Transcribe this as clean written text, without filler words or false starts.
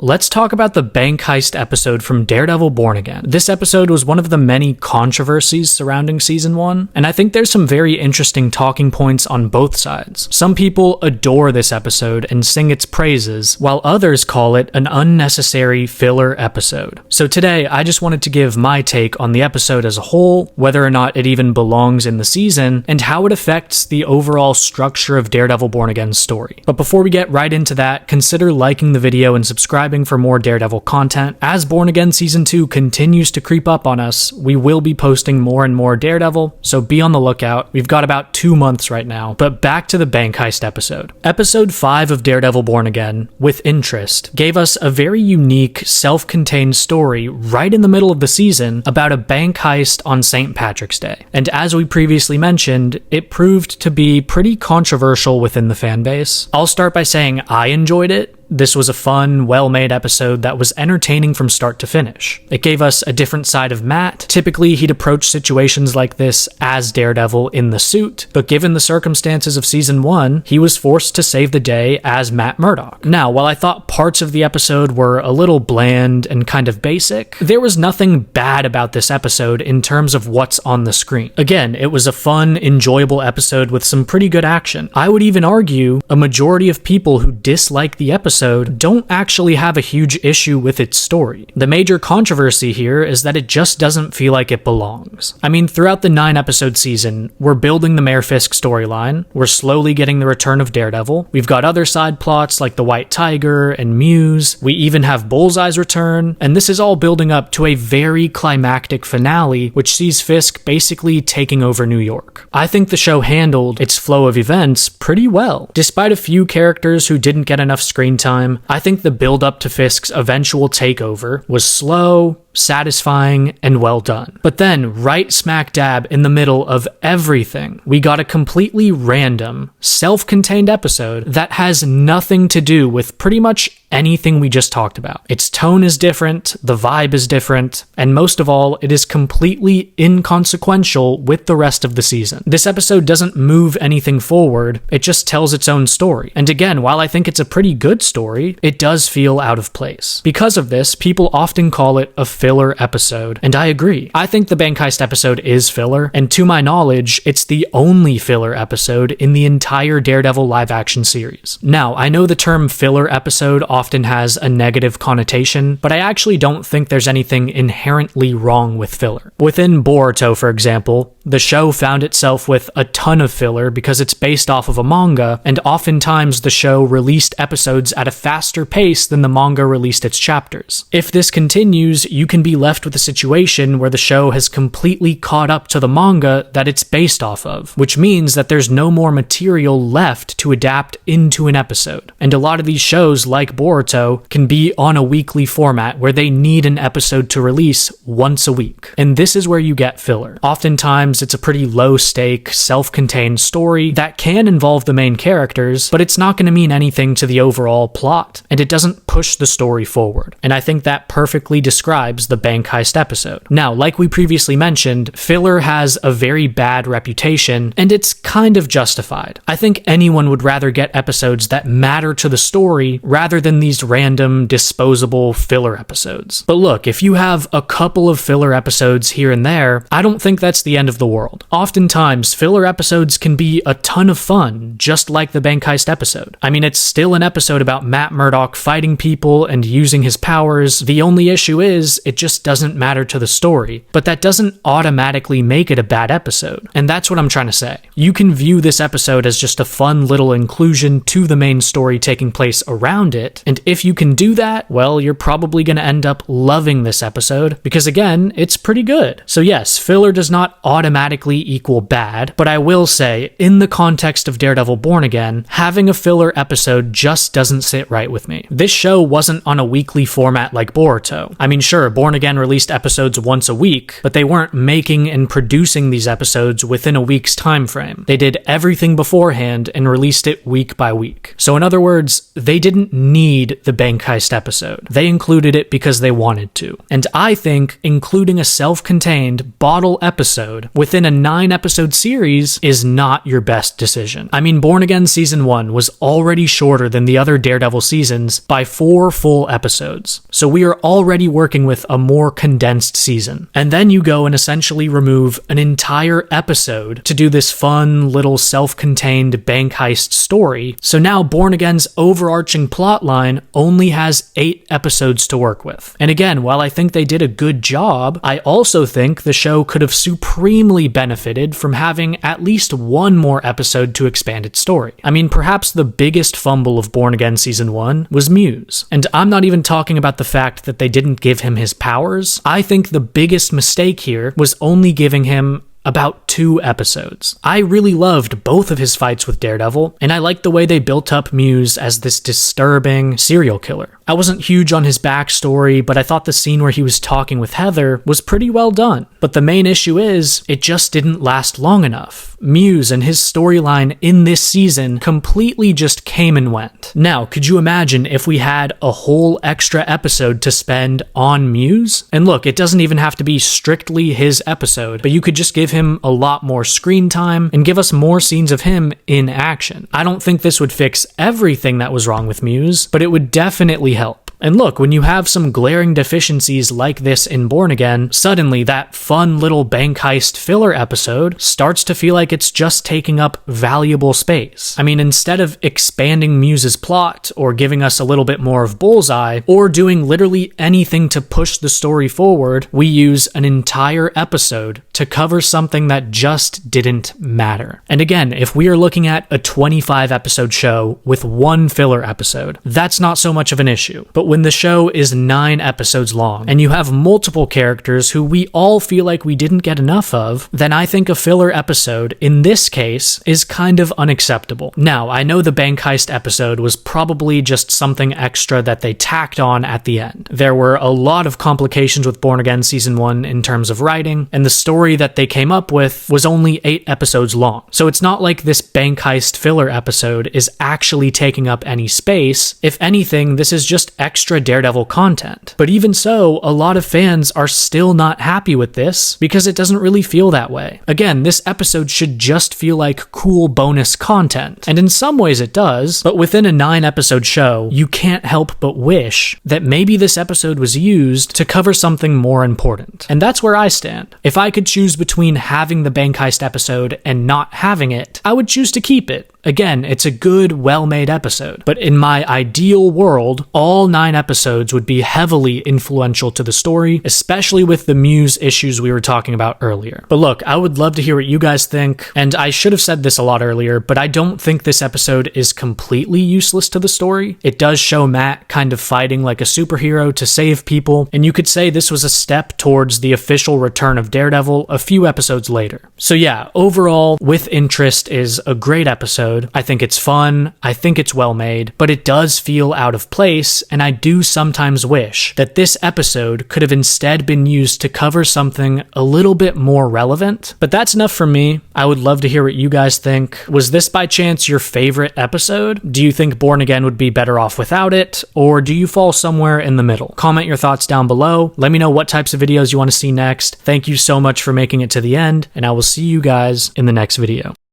let's talk about the Bank Heist episode from Daredevil Born Again. This episode was one of the many controversies surrounding Season 1, and I think there's some very interesting talking points on both sides. Some people adore this episode and sing its praises, while others call it an unnecessary filler episode. So today, I just wanted to give my take on the episode as a whole, whether or not it even belongs in the season, and how it affects the overall structure of Daredevil Born Again's story. But before we get right into that, consider liking the video and subscribing for more Daredevil content. As Born Again Season 2 continues to creep up on us, we will be posting more and more Daredevil, so be on the lookout. We've got about 2 months right now, but back to the Bank Heist episode. Episode 5 of Daredevil Born Again, With Interest, gave us a very unique, self-contained story right in the middle of the season about a bank heist on St. Patrick's Day. And as we previously mentioned, it proved to be pretty controversial within the fanbase. I'll start by saying I enjoyed it. This was a fun, well-made episode that was entertaining from start to finish. It gave us a different side of Matt. Typically, he'd approach situations like this as Daredevil in the suit, but given the circumstances of Season 1, he was forced to save the day as Matt Murdock. Now, while I thought parts of the episode were a little bland and kind of basic, there was nothing bad about this episode in terms of what's on the screen. Again, it was a fun, enjoyable episode with some pretty good action. I would even argue a majority of people who dislike the episode don't actually have a huge issue with its story. The major controversy here is that it just doesn't feel like it belongs. I mean, throughout the 9-episode season, we're building the Mayor Fisk storyline, we're slowly getting the return of Daredevil, we've got other side plots like the White Tiger and Muse, we even have Bullseye's return, and this is all building up to a very climactic finale which sees Fisk basically taking over New York. I think the show handled its flow of events pretty well. Despite a few characters who didn't get enough screen time, I think the build-up to Fisk's eventual takeover was slow, satisfying, and well done. But then, right smack dab in the middle of everything, we got a completely random, self-contained episode that has nothing to do with pretty much anything we just talked about. Its tone is different, the vibe is different, and most of all, it is completely inconsequential with the rest of the season. This episode doesn't move anything forward, it just tells its own story. And again, while I think it's a pretty good story, it does feel out of place. Because of this, people often call it a filler episode, and I agree. I think the Bank Heist episode is filler, and to my knowledge, it's the only filler episode in the entire Daredevil live-action series. Now, I know the term filler episode often has a negative connotation, but I actually don't think there's anything inherently wrong with filler. Within Boruto, for example, the show found itself with a ton of filler because it's based off of a manga, and oftentimes the show released episodes at a faster pace than the manga released its chapters. If this continues, you can be left with a situation where the show has completely caught up to the manga that it's based off of, which means that there's no more material left to adapt into an episode. And a lot of these shows, like Boruto, can be on a weekly format where they need an episode to release once a week. And this is where you get filler. Oftentimes, it's a pretty low-stake, self-contained story that can involve the main characters, but it's not going to mean anything to the overall plot, and it doesn't push the story forward. And I think that perfectly describes the Bank Heist episode. Now, like we previously mentioned, filler has a very bad reputation, and it's kind of justified. I think anyone would rather get episodes that matter to the story rather than these random, disposable filler episodes. But look, if you have a couple of filler episodes here and there, I don't think that's the end of the world. Oftentimes, filler episodes can be a ton of fun, just like the Bank Heist episode. I mean, it's still an episode about Matt Murdock fighting people and using his powers. The only issue is, it just doesn't matter to the story. But that doesn't automatically make it a bad episode. And that's what I'm trying to say. You can view this episode as just a fun little inclusion to the main story taking place around it. And if you can do that, well, you're probably going to end up loving this episode, because again, it's pretty good. So yes, filler does not automatically equal bad, but I will say, in the context of Daredevil Born Again, having a filler episode just doesn't sit right with me. This show wasn't on a weekly format like Boruto. I mean, sure, Born Again released episodes once a week, but they weren't making and producing these episodes within a week's time frame. They did everything beforehand and released it week by week. So in other words, they didn't need the Bank Heist episode. They included it because they wanted to. And I think including a self-contained bottle episode within a 9-episode series is not your best decision. I mean, Born Again Season 1 was already shorter than the other Daredevil seasons by 4 full episodes. So we are already working with a more condensed season. And then you go and essentially remove an entire episode to do this fun little self-contained Bank Heist story. So now Born Again's overarching plotline only has 8 episodes to work with. And again, while I think they did a good job, I also think the show could have supremely benefited from having at least one more episode to expand its story. I mean, perhaps the biggest fumble of Born Again Season 1 was Muse. And I'm not even talking about the fact that they didn't give him his powers. I think the biggest mistake here was only giving him about 2 episodes. I really loved both of his fights with Daredevil, and I liked the way they built up Muse as this disturbing serial killer. I wasn't huge on his backstory, but I thought the scene where he was talking with Heather was pretty well done. But the main issue is, it just didn't last long enough. Muse and his storyline in this season completely just came and went. Now, could you imagine if we had a whole extra episode to spend on Muse? And look, it doesn't even have to be strictly his episode, but you could just give him a lot more screen time and give us more scenes of him in action. I don't think this would fix everything that was wrong with Muse, but it would definitely help. And look, when you have some glaring deficiencies like this in Born Again, suddenly that fun little Bank Heist filler episode starts to feel like it's just taking up valuable space. I mean, instead of expanding Muse's plot or giving us a little bit more of Bullseye or doing literally anything to push the story forward, we use an entire episode to cover something that just didn't matter. And again, if we are looking at a 25-episode show with 1 filler episode, that's not so much of an issue. But when the show is 9 episodes long and you have multiple characters who we all feel like we didn't get enough of, then I think a filler episode in this case is kind of unacceptable. Now, I know the Bank Heist episode was probably just something extra that they tacked on at the end. There were a lot of complications with Born Again Season 1 in terms of writing, and the story that they came up with was only 8 episodes long. So it's not like this Bank Heist filler episode is actually taking up any space. If anything, this is just extra Daredevil content. But even so, a lot of fans are still not happy with this because it doesn't really feel that way. Again, this episode should just feel like cool bonus content. And in some ways it does, but within a 9-episode show, you can't help but wish that maybe this episode was used to cover something more important. And that's where I stand. If I could choose between having the Bank Heist episode and not having it, I would choose to keep it. Again, it's a good, well-made episode, but in my ideal world, all 9 episodes would be heavily influential to the story, especially with the Muse issues we were talking about earlier. But look, I would love to hear what you guys think, and I should have said this a lot earlier, but I don't think this episode is completely useless to the story. It does show Matt kind of fighting like a superhero to save people, and you could say this was a step towards the official return of Daredevil a few episodes later. So yeah, overall, With Interest is a great episode. I think it's fun, I think it's well made, but it does feel out of place, and I do sometimes wish that this episode could have instead been used to cover something a little bit more relevant. But that's enough from me. I would love to hear what you guys think. Was this by chance your favorite episode? Do you think Born Again would be better off without it, or do you fall somewhere in the middle? Comment your thoughts down below. Let me know what types of videos you want to see next. Thank you so much for making it to the end, and I will see you guys in the next video.